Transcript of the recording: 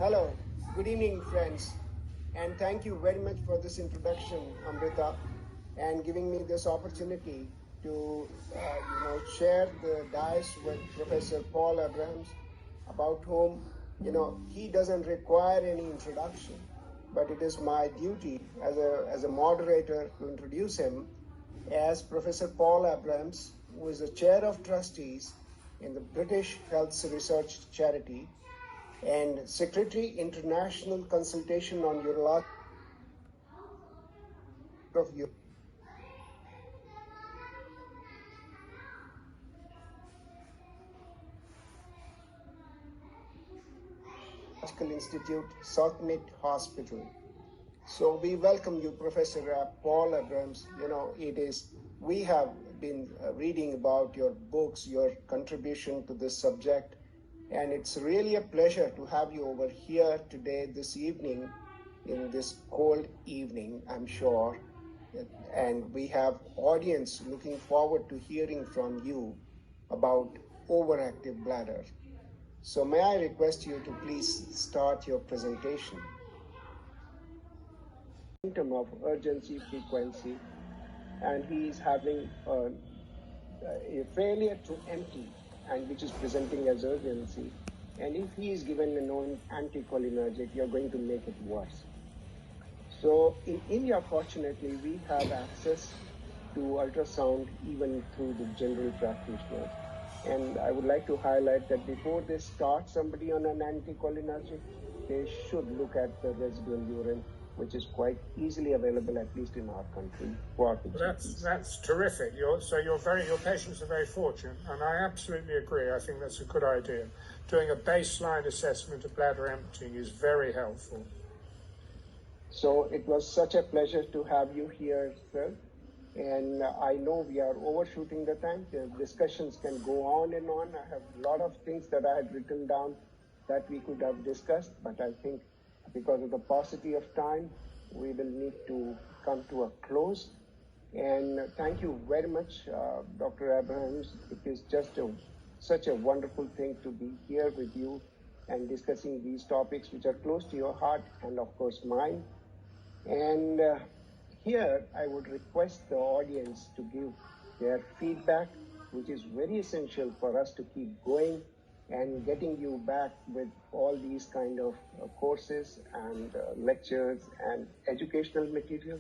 Hello, good evening, friends, and thank you very much for this introduction, Amrita, and giving me this opportunity to, share the dais with Professor Paul Abrams, about whom, he doesn't require any introduction, but it is my duty as a moderator to introduce him as Professor Paul Abrams, who is the chair of trustees in the British Health Research Charity and Secretary International Consultation on Urology of Urological Institute, Southmead Hospital. So we welcome you, Professor Paul Abrams. We have been reading about your books, your contribution to this subject, and it's really a pleasure to have you over here today, this evening, in this cold evening, I'm sure. And we have audience looking forward to hearing from you about overactive bladder. So may I request you to please start your presentation. Symptom of urgency frequency, and he is having a failure to empty, and which is presenting as urgency. And if he is given a known anticholinergic, you're going to make it worse. So in India, fortunately, we have access to ultrasound even through the general practitioners. And I would like to highlight that before they start somebody on an anticholinergic, they should look at the residual urine, which is quite easily available, at least in our country, for the GPs. That's terrific. Your patients are very fortunate, and I absolutely agree. I think that's a good idea. Doing a baseline assessment of bladder emptying is very helpful. So it was such a pleasure to have you here, sir. And I know we are overshooting the time. The discussions can go on and on. I have a lot of things that I had written down that we could have discussed, but I think because of the paucity of time, we will need to come to a close. And thank you very much, Dr. Abrams. It is just such a wonderful thing to be here with you and discussing these topics which are close to your heart and, of course, mine. And here, I would request the audience to give their feedback, which is very essential for us to keep going and getting you back with all these kind of courses and lectures and educational material.